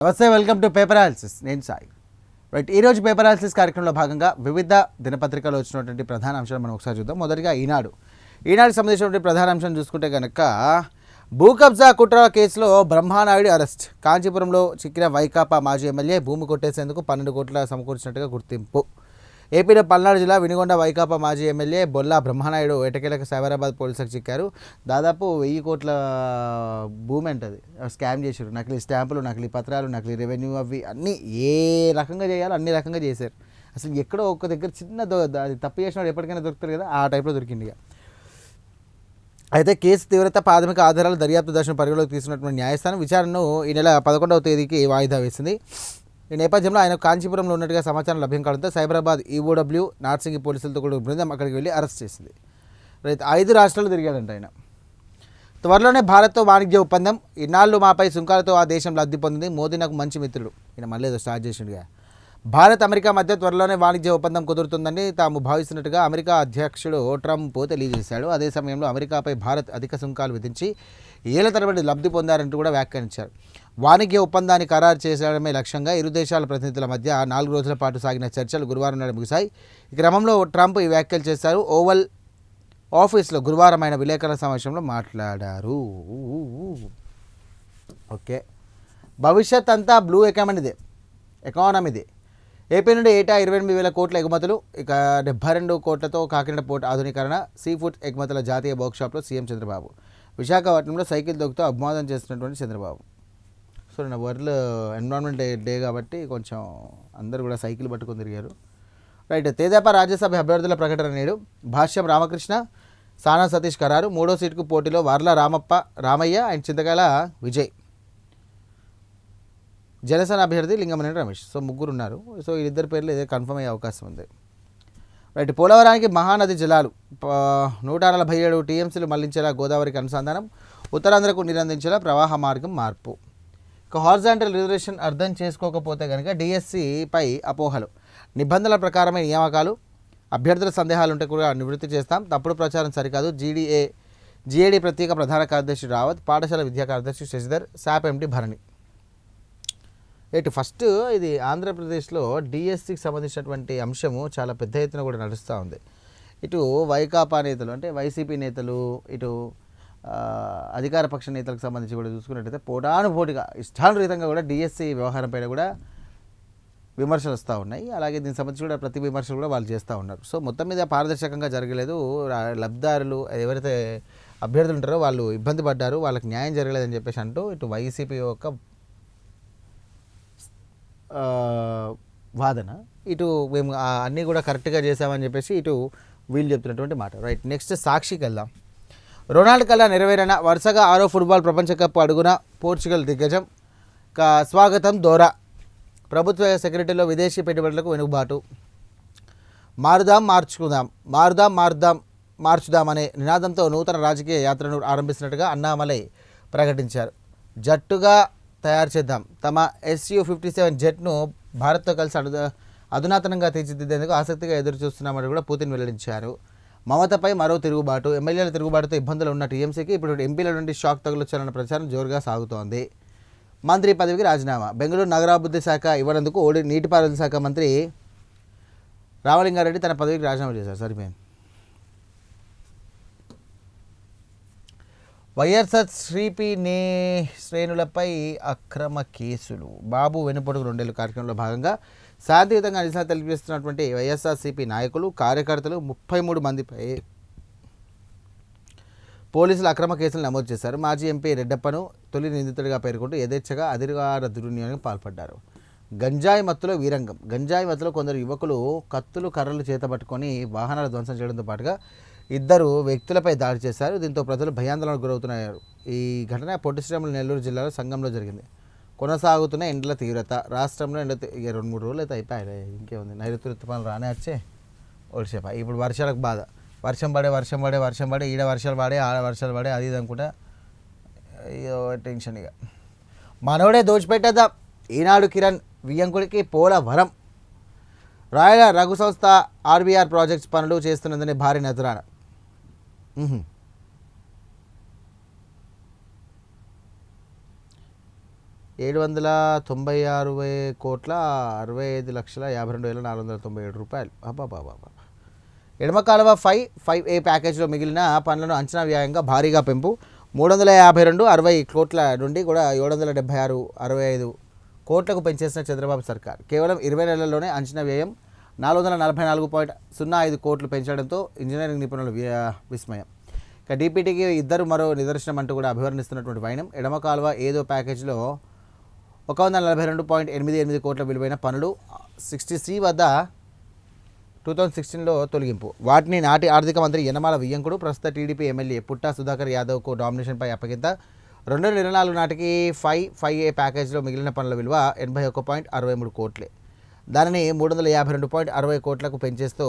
నమస్తే, welcome to paper analysis. నేను Sai. Right, ఈరోజు పేపర్ అనాలిసిస్ కార్యక్రమంలో భాగంగా వివిధ దినపత్రికలు వచ్చినటువంటి ప్రధాన అంశాలు మనం ఒకసారి చూద్దాం. మొదటిగా ఈనాడుకి సంబంధించినటువంటి ప్రధాన అంశం చూసుకుంటే కనుక భూ కబ్జా కుట్ర కేసులో బ్రహ్మానాయుడు అరెస్ట్. కాంచీపురంలో చిక్కిన వైకాపా మాజీ ఎమ్మెల్యే భూమి కొట్టేసేందుకు 12 కోట్ల సమకూర్చినట్టుగా గుర్తింపు. ఏపీలో పల్నాడు జిల్లా వినుగొండ వైకాపా మాజీ ఎమ్మెల్యే బొల్లా బ్రహ్మానాయుడు ఎటకేలకు సైబరాబాద్ పోలీసులకు చిక్కారు. దాదాపు 1000 కోట్ల భూమి అంటది స్కామ్ చేశారు. నకిలీ స్టాంపులు, నకిలీ పత్రాలు, నకిలీ రెవెన్యూ, అవి అన్నీ ఏ రకంగా చేయాలో అన్ని రకంగా చేశారు. అసలు ఎక్కడో ఒక్క దగ్గర చిన్న అది తప్పు చేసినప్పుడు ఎప్పటికైనా దొరుకుతారు కదా, ఆ టైప్లో దొరికింది. ఇక అయితే కేసు తీవ్రత, ప్రాథమిక ఆధారాలు, దర్యాప్తు దశను పరిగణలోకి తీసుకున్నటువంటి న్యాయస్థానం విచారణను ఈ నెల 11వ తేదీకి వాయిదా వేసింది. ఈ నేపథ్యంలో ఆయన కాంచీపురంలో ఉన్నట్టుగా సమాచారం లభ్యం కావడంతో సైబరాబాద్ ఈఓడబ్ల్యూ నార్సింగి పోలీసులతో కూడా బృందం అక్కడికి వెళ్ళి అరెస్ట్ చేసింది. రైతు 5 రాష్ట్రాలు తిరిగాడంట ఆయన. త్వరలోనే భారత్తో వాణిజ్య ఒప్పందం. ఇన్నాళ్ళు మాపై సుంకాలతో ఆ దేశం లబ్ధి పొందింది. మోదీ నాకు మంచి మిత్రుడు. ఈయన మళ్ళీ ఏదో స్టార్ట్ చేసిండుగా. భారత్ అమెరికా మధ్య త్వరలోనే వాణిజ్య ఒప్పందం కుదురుతుందని తాము భావిస్తున్నట్టుగా అమెరికా అధ్యక్షుడు ట్రంప్ తెలియజేశాడు. అదే సమయంలో అమెరికాపై భారత్ అధిక సుంకాలు విధించి ఏళ్ల తరబడి లబ్ధి పొందారంటూ కూడా వ్యాఖ్యానించారు. వాణిజ్య ఒప్పందాన్ని ఖరారు చేసడమే లక్ష్యంగా ఇరు దేశాల ప్రతినిధుల మధ్య 4 రోజుల పాటు సాగిన చర్చలు గురువారం నాడు ముగిశాయి. ఈ క్రమంలో ట్రంప్ ఈ వ్యాఖ్యలు చేశారు. ఓవల్ ఆఫీస్లో గురువారం ఆయన విలేకరుల సమావేశంలో మాట్లాడారు. ఓకే, భవిష్యత్ అంతా బ్లూ ఎకానమీదే. ఏపీ నుండి ఏటా 28,000 కోట్ల ఎగుమతులు. ఇక 72 కోట్లతో కాకినాడ పోర్ట్ ఆధునీకరణ. సీ ఫుడ్ ఎగుమతుల జాతీయ వర్క్షాప్లో సీఎం చంద్రబాబు. విశాఖపట్నంలో సైకిల్ దొక్కుతూ అభివాదం చేస్తున్నటువంటి చంద్రబాబు. సో నా వరల్డ్ ఎన్విరాన్మెంట్ డే కాబట్టి కొంచెం అందరూ కూడా సైకిల్ పట్టుకొని తిరిగారు. రైట్, తెదేపా రాజ్యసభ అభ్యర్థుల ప్రకటన నేడు. భాష్యం రామకృష్ణ, సానా సతీష్ ఖరారు. 3వ సీటుకు పోటీలో వర్ల రామయ్య అండ్ చింతకాయల విజయ్. జనసేన అభ్యర్థి లింగమనేని రమేష్. సో ముగ్గురు ఉన్నారు. సో వీళ్ళిద్దరి పేర్లు ఏదో కన్ఫర్మ్ అయ్యే అవకాశం ఉంది. రైట్, పోలవరానికి మహానది జలాలు 147 టీఎంసీలు మళ్లించేలా గోదావరికి అనుసంధానం. ఉత్తరాంధ్రకు నీరందించేలా ప్రవాహ మార్గం మార్పు. ఇక హారిజాంటల్ రిజర్వేషన్ అర్థం చేసుకోకపోతే కనుక డిఎస్సిపై అపోహలు. నిబంధనల ప్రకారమే నియామకాలు. అభ్యర్థుల సందేహాలు ఉంటే కూడా నివృత్తి చేస్తాం. తప్పుడు ప్రచారం సరికాదు. జీఏడీ ప్రత్యేక ప్రధాన కార్యదర్శి రావత్, పాఠశాల విద్యా కార్యదర్శి శశిధర్, శాప్ ఎండి భరణి. ఫస్ట్ ఇది ఆంధ్రప్రదేశ్లో డిఎస్సికి సంబంధించినటువంటి అంశము చాలా పెద్ద ఎత్తున కూడా నడుస్తూ ఉంది. ఇటు వైకాపా నేతలు అంటే వైసీపీ నేతలు, ఇటు అధికార పక్ష నేతలకు సంబంధించి కూడా చూసుకున్నట్టయితే పోటానుపోటీగా ఇష్టానురీతంగా కూడా డిఎస్సి వ్యవహారం పైన కూడా విమర్శలు వస్తూ ఉన్నాయి. అలాగే దీనికి సంబంధించి కూడా ప్రతి విమర్శలు కూడా వాళ్ళు చేస్తూ ఉన్నారు. సో మొత్తం మీద పారదర్శకంగా జరగలేదు. లబ్ధిదారులు ఎవరైతే అభ్యర్థులు ఉంటారో వాళ్ళు ఇబ్బంది పడ్డారు, వాళ్ళకి న్యాయం జరగలేదని చెప్పేసి అంటూ ఇటు వైసీపీ యొక్క వాదన, ఇటు మేము అన్నీ కూడా కరెక్ట్గా చేసామని చెప్పేసి ఇటు వీళ్ళు చెప్తున్నటువంటి మాట. రైట్, నెక్స్ట్ సాక్షికి వెళ్దాం. రొనాల్డ్ కల్లా నెరవేరిన వరుసగా 6వ ఫుట్బాల్ ప్రపంచ కప్ అడుగున పోర్చుగల్ దిగ్గజం. స్వాగతం దోరా. ప్రభుత్వ సెక్రటరీలో విదేశీ పెట్టుబడులకు వెనుకబాటు. మార్చుదాం అనే నినాదంతో నూతన రాజకీయ యాత్రను ఆరంభిస్తున్నట్టుగా అన్నామలై ప్రకటించారు. జట్టుగా తయారు చేద్దాం. తమ SU-57 జెట్ను భారత్తో కలిసి అధునాతనంగా తీర్చిదిద్దేందుకు ఆసక్తిగా ఎదురు చూస్తున్నామని కూడా పుతిన్ వెల్లడించారు. మమతపై మరో తిరుగుబాటు. ఎమ్మెల్యేల తిరుగుబాటుతో ఇబ్బందులు ఉన్న టీఎంసీకి ఇప్పుడు ఎంపీల నుండి షాక్ తగులొచ్చారన్న ప్రచారం జోరుగా సాగుతోంది. మంత్రి పదవికి రాజీనామా. బెంగళూరు నగరాభివృద్ధి శాఖ ఇవ్వనందుకు నీటిపారుదల శాఖ మంత్రి రామలింగారెడ్డి తన పదవికి రాజీనామా చేశారు. సరిపోయింది. వైఎస్ఆర్ శ్రీపీ శ్రేణులపై అక్రమ కేసులు. బాబు వెనుపడుగు 2 ఏళ్ల కార్యక్రమంలో భాగంగా శాంతియుతంగా నిరసన తెలియజేస్తున్నటువంటి వైఎస్ఆర్సీపీ నాయకులు, కార్యకర్తలు 33 మందిపై పోలీసులు అక్రమ కేసులు నమోదు చేశారు. మాజీ ఎంపీ రెడ్డప్పను తొలి నిందితుడిగా పేర్కొంటూ యథేచ్ఛగా అధికార దుర్వినియోగానికి పాల్పడ్డారు. గంజాయి మత్తులో వీరంగం. గంజాయి మత్తులో కొందరు యువకులు కత్తులు, కర్రలు చేతబట్టుకొని వాహనాల ధ్వంసం చేయడంతో పాటుగా 2 వ్యక్తులపై దాడి చేశారు. దీంతో ప్రజలు భయాందోళనకు గురవుతున్నారు. ఈ ఘటన పొట్టి శ్రీరాములు నెల్లూరు జిల్లాలో సంఘంలో జరిగింది. కొనసాగుతున్న ఎండల తీవ్రత. రాష్ట్రంలో 2-3 రోజులు అయితే అయిపోయాయి. ఇంకేముంది, నైరుతి ఋతుపవనాలు రానే వచ్చే ఒడిసేప. ఇప్పుడు వర్షాలకు బాధ. వర్షం పడే ఈడ వర్షాలు పడే ఆడ వర్షాలు పడే అది ఇది అనుకుంటా టెన్షన్. ఇక మనోడే దోచిపెట్టేద్దాం. ఈనాడు కిరణ్ వియ్యంకుడికి పోలవరం. రాయల రఘు సంస్థ RBR ప్రాజెక్ట్స్ పనులు చేస్తున్నదని భారీ నజరాన. 796,65,52,497 అబ్బాబాబా. ఎడమ కాలువ 5A ప్యాకేజీలో మిగిలిన పనులను అంచనా వ్యయంగా భారీగా పెంపు 352,60 కోట్ల నుండి కూడా 776,65 కోట్లకు పెంచేసిన చంద్రబాబు సర్కార్ కేవలం 20 నెలల్లోనే అంచనా వ్యయం 444.05 కోట్లు పెంచడంతో ఇంజనీరింగ్ నిపుణుల విస్మయం. ఇక డీపీటీకి ఇద్దరు మరో నిదర్శనం అంటూ కూడా అభివర్ణిస్తున్నటువంటి వైనం. ఎడమ కాలువ ఏదో ప్యాకేజీలో 142.88 కోట్ల విలువైన పనులు 60C వద్ద 2016లో తొలగింపు. వాటిని నాటి ఆర్థిక మంత్రి యనమల వియ్యంకుడు ప్రస్తుత టీడీపీ ఎమ్మెల్యే పుట్టా సుధాకర్ యాదవ్కు డామినేషన్పై అప్పగింత. 2024 నాటికి 5A ప్యాకేజీలో మిగిలిన పనుల విలువ 81.63 కోట్లే. దానిని 352.60 కోట్లకు పెంచేస్తూ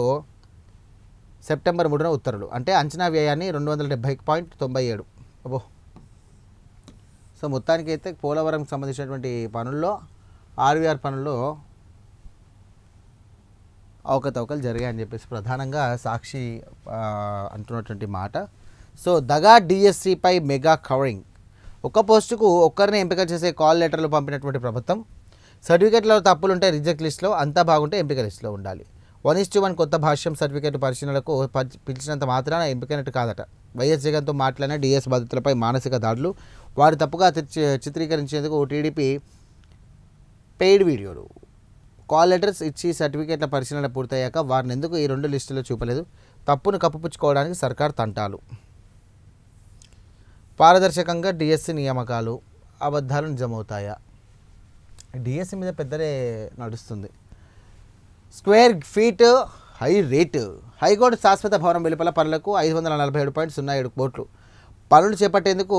సెప్టెంబర్ 3న ఉత్తర్వులు. అంటే అంచనా వ్యయాన్ని 270.97. అబ్బో. సో మొత్తానికి అయితే పోలవరంకి సంబంధించినటువంటి పనుల్లో ఆర్వీఆర్ పనుల్లో అవకతవకలు జరిగాయని చెప్పేసి ప్రధానంగా సాక్షి అంటున్నటువంటి మాట. సో దగా డిఎస్సిపై మెగా కవరింగ్. ఒక పోస్టుకు ఒక్కరిని ఎంపిక చేసే కాల్ లెటర్లు పంపినటువంటి ప్రభుత్వం. సర్టిఫికేట్లో తప్పులుంటే రిజెక్ట్ లిస్ట్లో, అంతా బాగుంటే ఎంపిక లిస్టులో ఉండాలి. 1:1 కొత్త భాష్యం సర్టిఫికేట్ పరిశీలనలకు పిలిచినంత మాత్రాన ఎంపికైనట్టు కాదట. వైఎస్ జగన్తో మాట్లాడిన డిఎస్ బాధితులపై మానసిక దాడులు, వారు తప్పుగా చిత్రీకరించేందుకు టీడీపీ పెయిడ్ వీడియోలు, కాల్ లెటర్స్ ఇచ్చి సర్టిఫికేట్ల పరిశీలన పూర్తయ్యాక వారిని ఎందుకు ఈ 2 లిస్టులో చూపలేదు? తప్పును కప్పుపుచ్చుకోవడానికి సర్కార్ తంటాలు. పారదర్శకంగా డిఎస్సి నియామకాలు, అబద్ధాలు నిజమవుతాయా? డిఎస్సి మీద పెద్దనే నడుస్తుంది. Square feet high rate. High court శాశ్వత భవనం వెలుపల పనులకు 547.07 కోట్లు పనులు చేపట్టేందుకు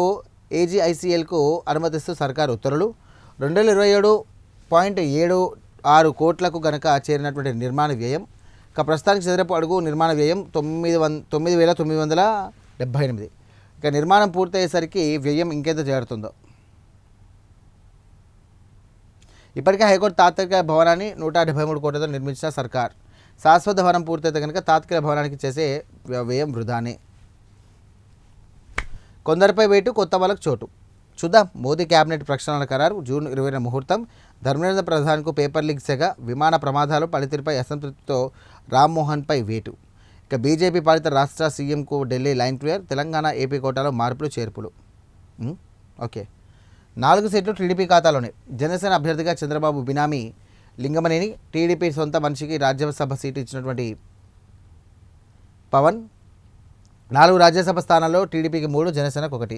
ఏజీఐసీఎల్కు అనుమతిస్తూ సర్కారు ఉత్తర్వులు. 2027.76 కోట్లకు గనక చేరినటువంటి నిర్మాణ వ్యయం. ఇక ప్రస్తుతానికి చదరపు అడుగు నిర్మాణ వ్యయం 9,978. ఇక నిర్మాణం పూర్తయ్యేసరికి వ్యయం ఇంకెంత చేరుతుందో. ఇప్పటికే హైకోర్టు తాత్కాలిక భవనాన్ని 173 కోట్లతో నిర్మించిన సర్కార్. శాశ్వత భవనం పూర్తయితే కనుక తాత్కాలిక భవనానికి చేసే వ్యయం వృధానే. కొందరిపై వేటు, కొత్త వాళ్ళకు చోటు. చూద్దాం. మోదీ కేబినెట్ ప్రక్షాళన ఖరారు. జూన్ 20న ముహూర్తం. ధర్మేంద్ర ప్రధాన్కు పేపర్ లీక్ సెగ. విమాన ప్రమాదాలు పనితీరుపై అసంతృప్తితో రామ్మోహన్పై వేటు. ఇక బీజేపీ పాలిత రాష్ట్ర సీఎంకు Delhi line clear. Telangana, AP కోటాలో మార్పులు చేర్పులు. ఓకే. 4 సీట్లు టీడీపీ ఖాతాలోనే. జనసేన అభ్యర్థిగా చంద్రబాబు బినామీ లింగమనేని. టీడీపీ సొంత మనిషికి రాజ్యసభ సీటు ఇచ్చినటువంటి పవన్. 4 రాజ్యసభ స్థానాల్లో టీడీపీకి 3, జనసేనకు 1.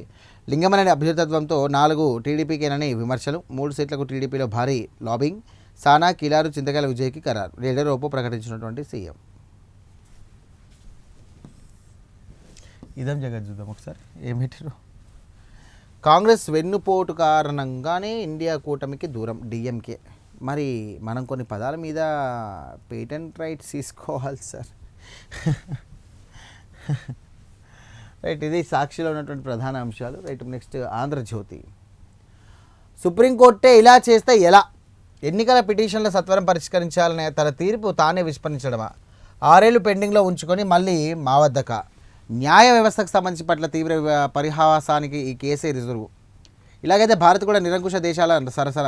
లింగమనేని అభ్యర్థిత్వంతో 4 టీడీపీకేనని విమర్శలు. 3 సీట్లకు టీడీపీలో భారీ లాబింగ్. సానా, కిలారు, చింతకాయల విజయ్కి ఖరారు. లీడర్ ఓపు ప్రకటించినటువంటి సీఎం. ఇదేం జగన్ చూద్దాం ఒకసారి ఏం పెట్టారు. కాంగ్రెస్ వెన్నుపోటు కారణంగానే ఇండియా కూటమికి దూరం డిఎంకే. మరి మనం కొన్ని పదాల మీద పేటెంట్ రైట్స్ తీసుకోవాలి సార్. రైట్. ఇది సాక్షిలో ఉన్నటువంటి ప్రధాన అంశాలు. రైట్. నెక్స్ట్ ఆంధ్రజ్యోతి. సుప్రీంకోర్టే ఇలా చేస్తే ఎలా? ఎన్నికల పిటిషన్ల సత్వరం పరిష్కరించాలనే తన తీర్పు తానే విస్మరించడమా? 6 ఏళ్లు పెండింగ్లో ఉంచుకొని మళ్ళీ మా వద్దక. న్యాయ వ్యవస్థకు సంబంధించి పట్ల తీవ్ర పరిహాసానికి ఈ కేసే రిజర్వు. ఇలాగైతే భారత్ కూడా నిరంకుశ దేశాల సరసన.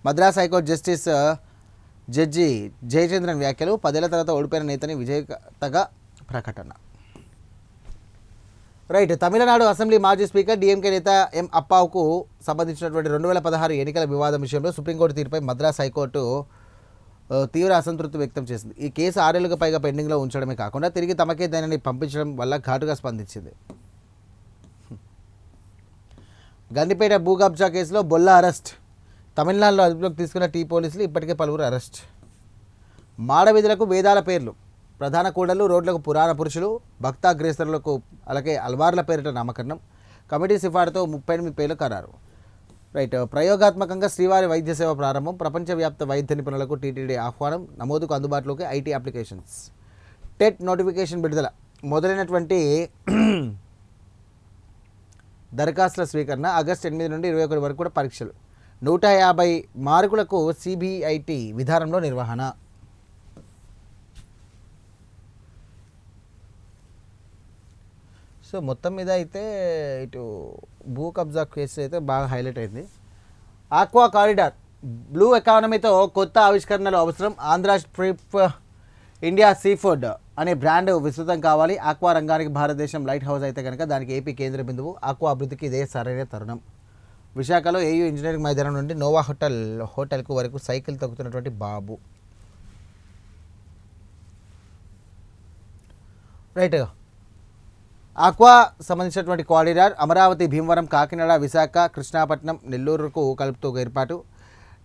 Madras high court justice judge Jayachandran వ్యాఖ్యలు. 10 ఏళ్ల తర్వాత ఓడిపోయిన నేతని విజేతగా ప్రకటన. రైట్. తమిళనాడు అసెంబ్లీ మాజీ స్పీకర్ డిఎంకే నేత ఎం అప్పావుకు సంబంధించినటువంటి 2016 ఎన్నికల వివాదం విషయంలో సుప్రీంకోర్టు తీర్పుపై మద్రాస్ హైకోర్టు తీవ్ర అసంతృప్తి వ్యక్తం చేసింది. ఈ కేసు 6 ఏళ్లకు పైగా పెండింగ్లో ఉంచడమే కాకుండా తిరిగి తమకే దానిని పంపించడం వల్ల ఘాటుగా స్పందించింది. గండిపేట భూ కబ్జా కేసులో బొల్లా అరెస్ట్. తమిళనాడులో అదుపులోకి తీసుకున్న టీ పోలీసులు ఇప్పటికే పలువురు అరెస్ట్. మాడవీధులకు వేదాల పేర్లు. ప్రధాన కూడళ్లు, రోడ్లకు పురాణ పురుషులు, భక్తాగ్రేసరులకు అలాగే అల్వార్ల పేరిట నామకరణం. కమిటీ సిఫార్సుతో 38 పేర్లు ఖరారు. రైట్. ప్రయోగాత్మకంగా శ్రీవారి వైద్య సేవ ప్రారంభం. ప్రపంచవ్యాప్త వైద్య నిపుణులకు టీటీడీ ఆహ్వానం. నమోదుకు అందుబాటులోకి ఐటీ అప్లికేషన్స్. టెట్ నోటిఫికేషన్ విడుదల. మొదలైనటువంటి దరఖాస్తుల స్వీకరణ. ఆగస్టు 8 నుండి 21 వరకు కూడా పరీక్షలు. 150 మార్కులకు సిబిఐటి విధానంలో నిర్వహణ. సో మొత్తం మీద అయితే ఇటు భూ కబ్జా కేసు అయితే బాగా హైలైట్ అయింది. ఆక్వా కారిడార్ బ్లూ ఎకానమీతో కొత్త ఆవిష్కరణలు అవసరం. Andhra trip India sea food అనే బ్రాండ్ విస్తృతం కావాలి. ఆక్వా రంగానికి భారతదేశం లైట్ హౌస్ అయితే కనుక దానికి ఏపీ కేంద్ర బిందువు. ఆక్వా అభివృద్ధికి ఇదే సరైన తరుణం. విశాఖలో ఏయూ ఇంజనీరింగ్ మైదానం నుండి నోవా హోటల్కు వరకు సైకిల్ తొక్కుతున్నటువంటి బాబు. రైట్. ఆక్వా సంబంధించినటువంటి కారిడార్ అమరావతి, భీమవరం, కాకినాడ, విశాఖ, కృష్ణాపట్నం, నెల్లూరుకు కలుపుతూ ఏర్పాటు.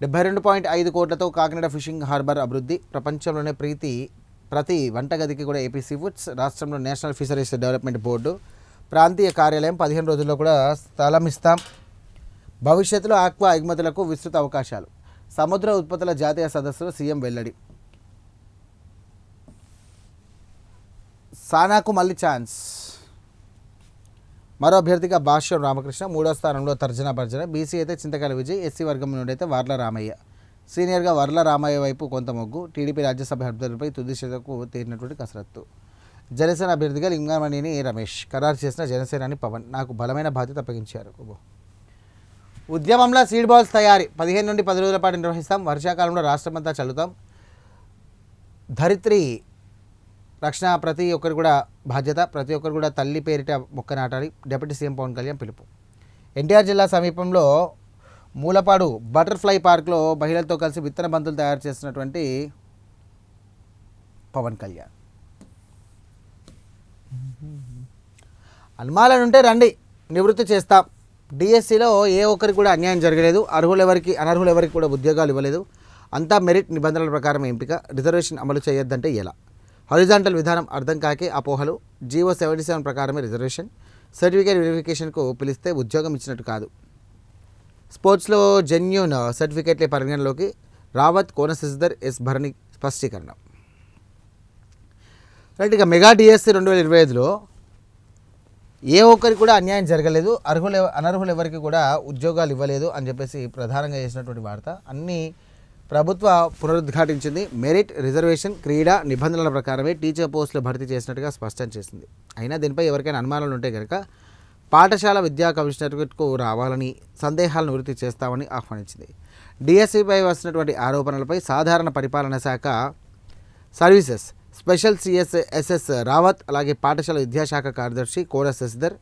72.5 కోట్లతో కాకినాడ ఫిషింగ్ హార్బర్ అభివృద్ధి. ప్రపంచంలోనే ప్రతి వంటగదికి కూడా ఏపీ సీ ఫుడ్స్. రాష్ట్రంలో నేషనల్ ఫిషరీస్ డెవలప్మెంట్ బోర్డు ప్రాంతీయ కార్యాలయం. 15 రోజుల్లో కూడా స్థలం ఇస్తాం. భవిష్యత్తులో ఆక్వా ఎగుమతులకు విస్తృత అవకాశాలు. సముద్ర ఉత్పత్తుల జాతీయ సదస్సులో సీఎం వెల్లడి. సానాకు మళ్ళీ ఛాన్స్. మరో అభ్యర్థిగా భాష్యం రామకృష్ణ. 3వ స్థానంలో తర్జన భర్జన. బీసీ అయితే చింతకాయల విజయ్, ఎస్సీ వర్గం నుండి అయితే వర్ల రామయ్య. సీనియర్గా వర్ల రామయ్య వైపు కొంత మొగ్గు. టీడీపీ రాజ్యసభ అభ్యర్థులపై తుది చేతకు తీరినటువంటి కసరత్తు. జనసేన అభ్యర్థిగా లింగమణిని రమేష్. ఖరారు చేసిన జనసేనాని పవన్. నాకు బలమైన బాధ్యత అప్పగించారు. ఉద్యమంలో సీడ్ బాల్స్ తయారీ 15 నుండి 10 రోజుల పాటు నిర్వహిస్తాం. వర్షాకాలంలో రాష్ట్రమంతా చల్లుతాం. ధరిత్రి రక్షణ ప్రతి ఒక్కరు కూడా బాధ్యత. ప్రతి ఒక్కరు కూడా తల్లి పేరిట మొక్క నాటాలి. డిప్యూటీ సీఎం పవన్ కళ్యాణ్ పిలుపు. ఎన్టీఆర్ జిల్లా సమీపంలో మూలపాడు బటర్ఫ్లై పార్క్లో మహిళలతో కలిసి విత్తన బంతులు తయారు చేస్తున్నటువంటి పవన్ కళ్యాణ్. అనుమానాలుంటే రండి, నివృత్తి చేస్తాం. డిఎస్సిలో ఏ ఒక్కరికి కూడా అన్యాయం జరగలేదు. అనర్హులు ఎవరికి కూడా ఉద్యోగాలు ఇవ్వలేదు. అంతా మెరిట్ నిబంధనల ప్రకారం ఎంపిక. రిజర్వేషన్ అమలు చేయొద్దంటే ఎలా? హారిజాంటల్ విధానం అర్థం కాకే అపోహలు. జీవో 77 ప్రకారమే రిజర్వేషన్. సర్టిఫికేట్ వెరిఫికేషన్కు పిలిస్తే ఉద్యోగం ఇచ్చినట్టు కాదు. స్పోర్ట్స్లో జెన్యూన్ సర్టిఫికేట్లే పరిగణలోకి. రావత్, కోన శశిధర్, ఎస్ భరణి స్పష్టీకరణ. రైట్. ఇక మెగా డిఎస్సి 2025లో ఏ ఒక్కరికి కూడా అన్యాయం జరగలేదు. అనర్హులు ఎవరికి కూడా ఉద్యోగాలు ఇవ్వలేదు అని చెప్పేసి ప్రధానంగా చేసినటువంటి వార్త అన్నీ ప్రభుత్వ పునరుద్ఘాటించింది. మెరిట్, రిజర్వేషన్, క్రీడా నిబంధనల ప్రకారమే టీచర్ పోస్టులు భర్తీ చేసినట్టుగా స్పష్టం చేసింది. అయినా దీనిపై ఎవరికైనా అనుమానాలు ఉంటే కనుక పాఠశాల విద్యా కమిషనర్కు రావాలని, సందేహాలను నివృత్తి చేస్తామని ఆహ్వానించింది. డిఎస్సిపై వస్తున్నటువంటి ఆరోపణలపై సాధారణ పరిపాలనా శాఖ సర్వీసెస్ స్పెషల్ ఎస్ఎస్ రావత్, అలాగే పాఠశాల విద్యాశాఖ కార్యదర్శి కోన శశిధర్,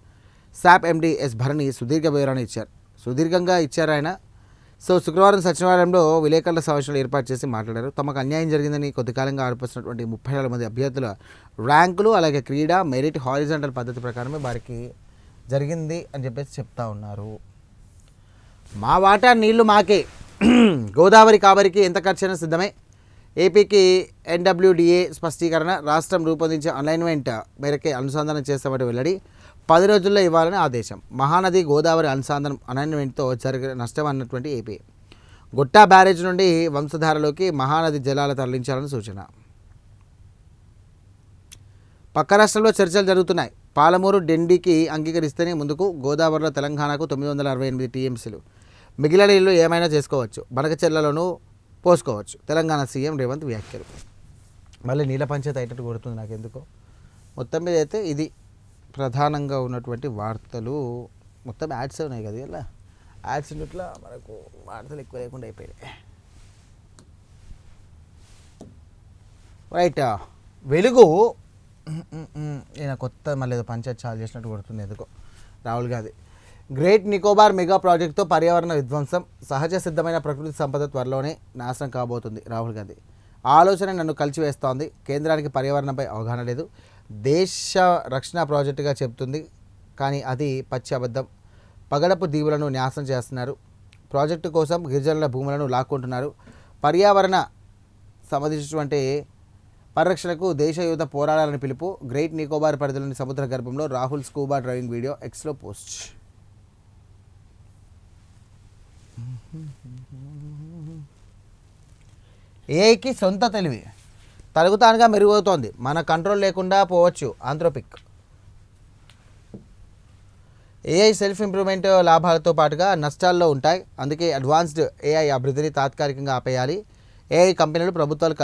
శాప్ ఎండి ఎస్ భరణి సుదీర్ఘ వివరణ ఇచ్చారు. సుదీర్ఘంగా ఇచ్చారు ఆయన. శుక్రవారం సచివాలయంలో విలేకరుల సమావేశంలో ఏర్పాటు చేసి మాట్లాడారు. తమకు అన్యాయం జరిగిందని కొద్ది కాలంగా ఆరోపిస్తున్నటువంటి 37 మంది అభ్యర్థుల ర్యాంకులు, అలాగే క్రీడా, మెరిట్, హారిజాంటల్ పద్ధతి ప్రకారమే వారికి జరిగింది అని చెప్పేసి చెప్తా ఉన్నారు. మా వాటా నీళ్లు మాకే. గోదావరి కాబరికి ఎంత ఖర్చైనా సిద్ధమే. ఏపీకి ఎన్డబ్ల్యూడిఏ స్పష్టీకరణ. రాష్ట్రం రూపొందించే అలైన్మెంట్ మేరకే అనుసంధానం చేస్తామని వెల్లడి. 10 రోజుల్లో ఇవ్వాలని ఆదేశం. మహానది గోదావరి అనుసంధానం అలైన్మెంట్తో జరిగిన నష్టం అన్నటువంటి ఏపీ. గుట్టా బ్యారేజ్ నుండి వంశధారలోకి మహానది జలాలు తరలించాలని సూచన. పక్క రాష్ట్రంలో చర్చలు జరుగుతున్నాయి. పాలమూరు డెండికి అంగీకరిస్తేనే ముందుకు. గోదావరిలో తెలంగాణకు 968 టీఎంసీలు. మిగిలిన నీళ్లు ఏమైనా చేసుకోవచ్చు. బనకచెర్లలోనూ పోసుకోవచ్చు. తెలంగాణ సీఎం రేవంత్ వ్యాఖ్యలు. మళ్ళీ నీళ్ళ పంచాయతీ అయ్యేటట్టు కొడుతుంది నాకెందుకో. మొత్తం మీద అయితే ఇది ప్రధానంగా ఉన్నటువంటి వార్తలు. మొత్తం యాడ్స్ ఉన్నాయి కదా, ఇలా యాడ్స్ ఇట్లా మనకు వార్తలు ఎక్కువ లేకుండా అయిపోయాయి. రైట్. వెలుగు ఈయన కొత్త మళ్ళీ ఏదో పంచాయతీ చాలు చేసినట్టు కొడుతుంది ఎందుకో. రాహుల్ గాంధీ గ్రేట్ నికోబార్ మెగా ప్రాజెక్టుతో పర్యావరణ విధ్వంసం. సహజ సిద్ధమైన ప్రకృతి సంపద త్వరలోనే నాశనం కాబోతుంది. రాహుల్ గాంధీ ఆలోచన నన్ను కలిచివేస్తోంది. కేంద్రానికి పర్యావరణంపై అవగాహన లేదు. దేశ రక్షణ ప్రాజెక్టుగా చెబుతుంది కానీ అది పచ్చి అబద్ధం. పగడపు దీవులను నాశనం చేస్తున్నారు. ప్రాజెక్టు కోసం గిరిజనుల భూములను లాక్కుంటున్నారు. పర్యావరణ సంబంధించినటువంటి పరిరక్షణకు దేశ యువత పోరాడాలని పిలుపు. గ్రేట్ నికోబార్ పరిధిలోని సముద్ర గర్భంలో రాహుల్ స్కూబా డ్రైవింగ్ వీడియో ఎక్స్లో పోస్ట్. ఏఐకి సొంత తెలివి తరుగుతానుగా మెరుగవుతోంది. మన కంట్రోల్ లేకుండా పోవచ్చు. ఆంథ్రోపిక్ ఏఐ సెల్ఫ్ ఇంప్రూవ్మెంట్ లాభాలతో పాటుగా నష్టాల్లో ఉంటాయి. అందుకే అడ్వాన్స్డ్ ఏఐ అభివృద్ధిని తాత్కాలికంగా ఆపేయాలి. ఏఐ కంపెనీలు ప్రభుత్వాలు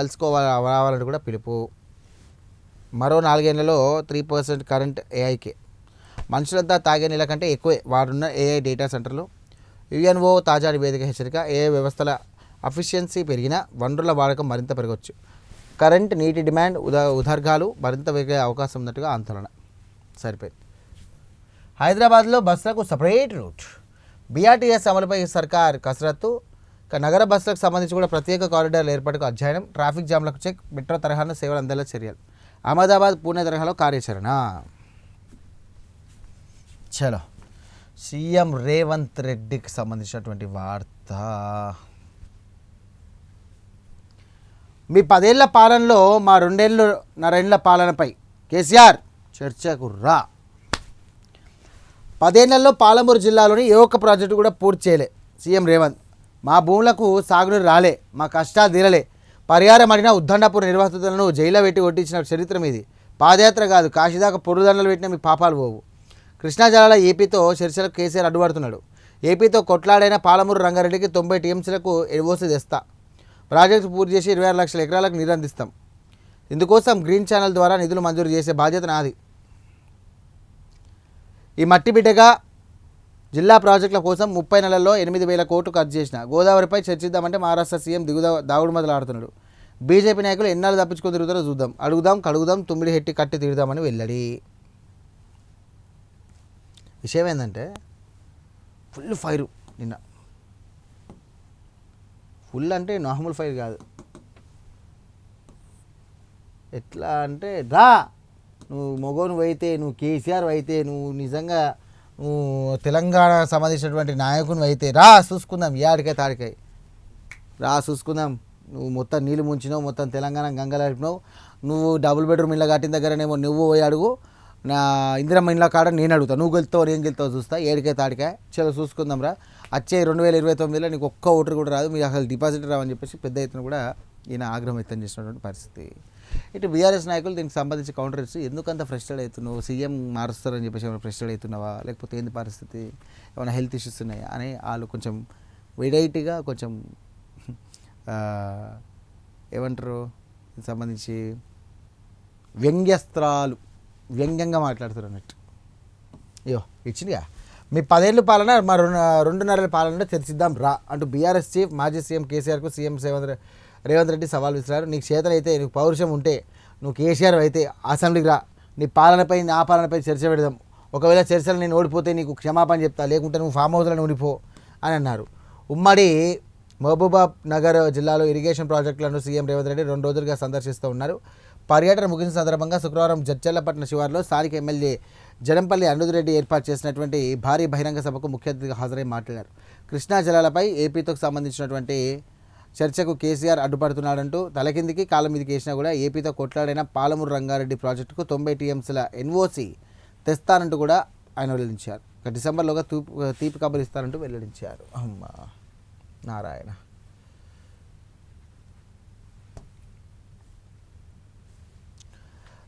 రావాలని కూడా పిలుపు. మరో 4 ఏళ్లలో 3% కరెంట్ ఏఐకే. మనుషులంతా తాగే నీళ్ళ కంటే ఎక్కువే వాడున్న ఏఐ డేటా సెంటర్లు. యుఎన్ఓ తాజా నివేదిక హెచ్చరిక ఏ వ్యవస్థల అఫిషియన్సీ పెరిగినా వనరుల వాడకం మరింత పెరగవచ్చు. కరెంట్ నీటి డిమాండ్ ఉదర్గాలు మరింత పెరిగే అవకాశం ఉన్నట్టుగా ఆందోళన. సరిపోయింది. హైదరాబాద్లో బస్సులకు సపరేట్ రూట్. బీఆర్టీఎస్ అమలుపై సర్కార్ కసరత్తు. నగర బస్సులకు సంబంధించి కూడా ప్రత్యేక కారిడార్ల ఏర్పాటుకు అధ్యయనం. Traffic జామ్లకు check. మెట్రో తరహాలో సేవలు అందేలా చర్యలు. అహ్మదాబాద్ పూణే తరహాలో కార్యాచరణ. చలో సీఎం రేవంత్ రెడ్డికి సంబంధించినటువంటి వార్త. మీ 10 ఏళ్ల పాలనలో మా 2.5 పాలనపై కేసీఆర్ చర్చకు రా. 10 ఏళ్లలో పాలమూరు జిల్లాలోని ఏ ఒక్క ప్రాజెక్టు కూడా పూర్తి చేయలే సీఎం రేవంత్. మా భూములకు సాగునీరు రాలే, మా కష్టాలు తీరలే, పరిహారం అడిగిన ఉద్దండపూర్ నిర్వాసితులను జైల్లో పెట్టి కొట్టించిన చరిత్ర మీది. పాదయాత్ర కాదు, కాశీదాకా పొరుదండలు పెట్టిన మీ పాపాలు పోవు. కృష్ణా జలాల ఏపీతో చర్చలకు కేసీఆర్ అడ్డుపడుతున్నాడు. ఏపీతో కొట్లాడైన పాలమూరు రంగారెడ్డికి 90 టీఎంసీలకు ఎడవోసి తెస్తా. ప్రాజెక్టు పూర్తి చేసి 26 లక్షల ఎకరాలకు నీరు అందిస్తాం. ఇందుకోసం గ్రీన్ ఛానల్ ద్వారా నిధులు మంజూరు చేసే బాధ్యత నాది. ఈ మట్టి బిడ్డగా జిల్లా ప్రాజెక్టుల కోసం 30 నెలల్లో 8,000 కోట్లు ఖర్చు చేసిన. గోదావరిపై చర్చిద్దామంటే మహారాష్ట్ర సీఎం దాగుడు మొదలాడుతున్నాడు. బీజేపీ నాయకులు ఎన్నాళ్ళు తప్పించుకొని తిరుగుతారో చూద్దాం. అడుగుదాం కడుగుదాం తుమ్మిడి హెట్టి కట్టి తిరుగుదామని వెళ్ళడి. విషయం ఏంటంటే ఫుల్ ఫైరు నిన్న. ఫుల్ అంటే నార్మల్ ఫైర్ కాదు. ఎట్లా అంటే రా, నువ్వు మొగోను అయితే, నువ్వు కేసీఆర్ అయితే, నువ్వు నిజంగా నువ్వు తెలంగాణ సంబంధించినటువంటి నాయకుని అయితే రా చూసుకుందాం. ఏడికై తాడికాయ రా చూసుకుందాం. నువ్వు మొత్తం నీళ్ళు ముంచినావు, మొత్తం తెలంగాణ గంగలాడిపినావు. నువ్వు డబుల్ బెడ్రూమ్ ఇళ్ళ కట్టిన దగ్గరనేమో నువ్వు పోయి అడుగు, నా ఇందిరమ్మ ఇండ్ల కాడ నేను అడుగుతా. నువ్వు గెలుతావు నేను గెలుతావు చూస్తా. ఏడికై తాడికాయ చలో చూసుకుందాం రా. వచ్చే 2029లో నీకు ఒక్క ఓటర్ కూడా రాదు, మీకు అసలు డిపాజిట్ రావని చెప్పేసి పెద్ద ఎత్తున కూడా ఈయన ఆగ్రహం వ్యక్తం చేసినటువంటి పరిస్థితి. ఇటు బీఆర్ఎస్ నాయకులు దీనికి సంబంధించి కౌంటర్ ఇచ్చి ఎందుకంత ఫ్రస్ట్రేట్ అవుతున్నావు, సీఎం మారుస్తారని చెప్పేసి ఏమైనా ఫ్రస్ట్రేట్ అవుతున్నావా, లేకపోతే ఏంది పరిస్థితి, ఏమైనా హెల్త్ ఇష్యూస్ ఉన్నాయా అని వాళ్ళు కొంచెం వెరైటీగా కొంచెం ఏమంటారు దీనికి సంబంధించి వ్యంగ్యంగా మాట్లాడుతారు అన్నట్టు. అయ్యో ఇచ్చిందిగా మీ 10 ఏళ్ళ పాలన మా 2.5 పాలన చర్చిద్దాం రా అంటూ బీఆర్ఎస్ చీఫ్ మాజీ సీఎం కేసీఆర్కు సీఎం రేవంత్ రెడ్డి సవాల్ విసిరారు. నీకు చేతనైతే, నీకు పౌరుషం ఉంటే నువ్వు కేసీఆర్ అయితే అసెంబ్లీకి రా, నీ పాలనపై నా పాలనపై చర్చ పెడదాం. ఒకవేళ చర్చలు నేను ఓడిపోతే నీకు క్షమాపణ చెప్తా, లేకుంటే నువ్వు ఫామ్ హౌస్లో ఉండిపో అని అన్నారు. ఉమ్మడి మహబూబాబ్ నగర్ జిల్లాలో ఇరిగేషన్ ప్రాజెక్టులను సీఎం రేవంత్ రెడ్డి 2 రోజులుగా సందర్శిస్తూ ఉన్నారు. పర్యటన ముగిసిన సందర్భంగా శుక్రవారం జడ్చర్లపట్నం శివార్లో స్థానిక ఎమ్మెల్యే జనంపల్లి అనుదిరెడ్డి ఏర్పాటు చేసినటువంటి భారీ బహిరంగ సభకు ముఖ్య అతిథిగా హాజరై మాట్లాడారు. కృష్ణా జలాలపై ఏపీతో సంబంధించినటువంటి చర్చకు కేసీఆర్ అడ్డుపడుతున్నాడంటూ తలకిందికి కాళ్ళ మీదకి వేసినా కూడా ఏపీతో కొట్లాడైన పాలమూరు రంగారెడ్డి ప్రాజెక్టుకు 90 టీఎంసీల ఎన్ఓసి తెస్తానంటూ కూడా ఆయన వెల్లడించారు. డిసెంబర్లోగా తీపి కబురు ఇస్తారంటూ వెల్లడించారు. అమ్మ నారాయణ.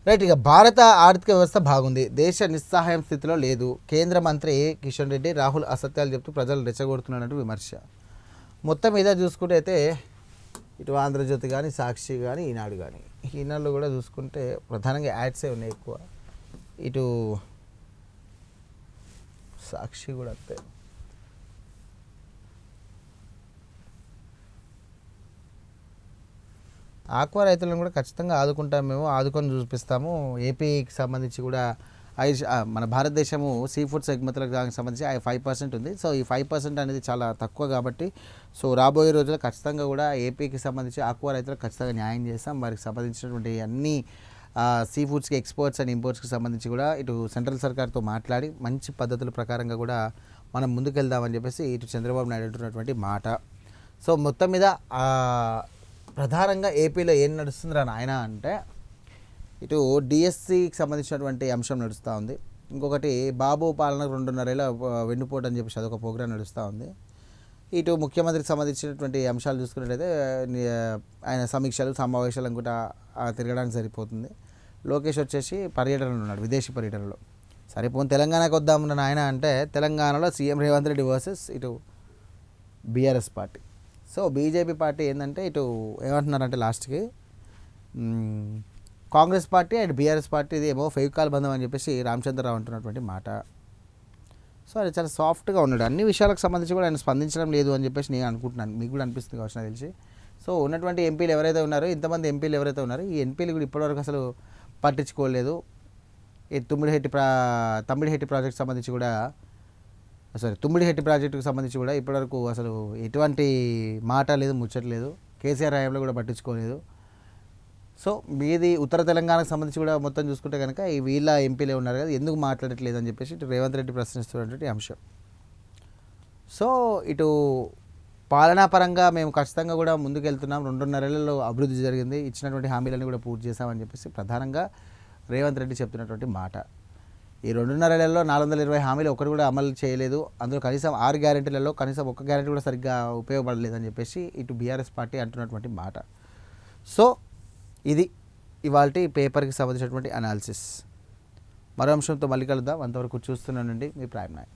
రైట్, ఇక భారత ఆర్థిక వ్యవస్థ బాగుంది, దేశ నిస్సహాయం స్థితిలో లేదు. కేంద్ర మంత్రి కిషన్ రెడ్డి రాహుల్ అసత్యాలు చెప్తూ ప్రజలు రెచ్చగొడుతున్నారంటూ విమర్శ. మొత్తం మీద చూసుకుంటే అయితే ఇటు ఆంధ్రజ్యోతి కానీ, సాక్షి కానీ, ఈనాడు కానీ, ఈనాడులో కూడా చూసుకుంటే ప్రధానంగా యాడ్సే ఉన్నాయి ఎక్కువ. ఇటు సాక్షి కూడా అంతే. ఆక్వా రైతులను కూడా ఖచ్చితంగా ఆదుకుంటాం, మేము ఆదుకొని చూపిస్తాము. ఏపీకి సంబంధించి కూడా మన భారతదేశము సీ ఫుడ్స్ ఎగుమతులకు దానికి సంబంధించి 5% ఉంది. సో ఈ 5% అనేది చాలా తక్కువ కాబట్టి సో రాబోయే రోజుల్లో ఖచ్చితంగా కూడా ఏపీకి సంబంధించి ఆక్వా రైతులకు ఖచ్చితంగా న్యాయం చేస్తాం. వారికి సంబంధించినటువంటి అన్ని సీ ఫుడ్స్కి ఎక్స్పోర్ట్స్ అండ్ ఇంపోర్ట్స్కి సంబంధించి కూడా ఇటు సెంట్రల్ సర్కార్తో మాట్లాడి మంచి పద్ధతుల ప్రకారంగా కూడా మనం ముందుకెళ్దామని చెప్పేసి ఇటు చంద్రబాబు నాయుడు అంటున్నటువంటి మాట. సో మొత్తం మీద ప్రధానంగా ఏపీలో ఏం నడుస్తుందిరా నాయన అంటే ఇటు డిఎస్సికి సంబంధించినటువంటి అంశం నడుస్తూ ఉంది. ఇంకొకటి బాబు పాలన 2.5 ఏళ్ళ వెన్నుపోటు అని చెప్పేసి అదొక ప్రోగ్రాం నడుస్తూ ఉంది. ఇటు ముఖ్యమంత్రికి సంబంధించినటువంటి అంశాలు చూసుకున్నట్టయితే ఆయన సమీక్షలు సమావేశాలు అనుకుంటా తిరగడానికి సరిపోతుంది. లోకేష్ వచ్చేసి పర్యటనలో ఉన్నాడు, విదేశీ పర్యటనలో. సరిపోను తెలంగాణకు వద్దామన్న ఆయన అంటే తెలంగాణలో సీఎం రేవంత్ రెడ్డి వర్సెస్ ఇటు BRS party. So BJP party ఏంటంటే ఇటు ఏమంటున్నారంటే లాస్ట్కి Congress party and BRS party ఇది ఏమో ఫెవికాల్ బంధం అని చెప్పేసి రామచంద్రరావు అంటున్నటువంటి మాట. సో ఆయన చాలా సాఫ్ట్గా ఉన్నాడు. అన్ని విషయాలకు సంబంధించి కూడా ఆయన స్పందించడం లేదు అని చెప్పేసి నేను అనుకుంటున్నాను. మీకు కూడా అనిపిస్తుంది కావచ్చు నాకు తెలిసి. సో ఉన్నటువంటి ఎంపీలు ఎవరైతే ఉన్నారో, ఇంతమంది ఎంపీలు ఎవరైతే ఉన్నారో, ఈ ఎంపీలు కూడా ఇప్పటివరకు అసలు పట్టించుకోలేదు. ఈ తమ్మిడిహెట్టి ప్రాజెక్ట్ సంబంధించి కూడా తుమ్మిడిహెట్టి ప్రాజెక్టుకు సంబంధించి కూడా ఇప్పటివరకు అసలు ఎటువంటి మాట లేదు, ముచ్చట్లేదు. కేసీఆర్ హయాంలో కూడా పట్టించుకోలేదు. సో మీది ఉత్తర తెలంగాణకు సంబంధించి కూడా మొత్తం చూసుకుంటే కనుక ఈ వీళ్ళ ఎంపీలే ఉన్నారు కదా, ఎందుకు మాట్లాడట్లేదు అని చెప్పేసి ఇటు రేవంత్ రెడ్డి ప్రశ్నిస్తున్నటువంటి అంశం. సో ఇటు పాలనాపరంగా మేము ఖచ్చితంగా కూడా ముందుకెళ్తున్నాం, 2.5 ఏళ్లలో అభివృద్ధి జరిగింది, ఇచ్చినటువంటి హామీలన్నీ కూడా పూర్తి చేశామని చెప్పేసి ప్రధానంగా రేవంత్ రెడ్డి చెప్తున్నటువంటి మాట. ఈ 2.5 ఏళ్లలో 420 హామీలు ఒకటి కూడా అమలు చేయలేదు. అందులో కనీసం 6 గ్యారెంటీలలో కనీసం ఒక్క గ్యారెంటీ కూడా సరిగ్గా ఉపయోగపడలేదని చెప్పేసి ఇటు బీఆర్ఎస్ పార్టీ అంటున్నటువంటి మాట. సో ఇది ఇవాల్టి పేపర్కి సంబంధించినటువంటి అనాలిసిస్. మరో అంశంతో మళ్ళీ కలుద్దాం. అంతవరకు చూస్తున్నానండి మీ ప్రైమ్ నైన్.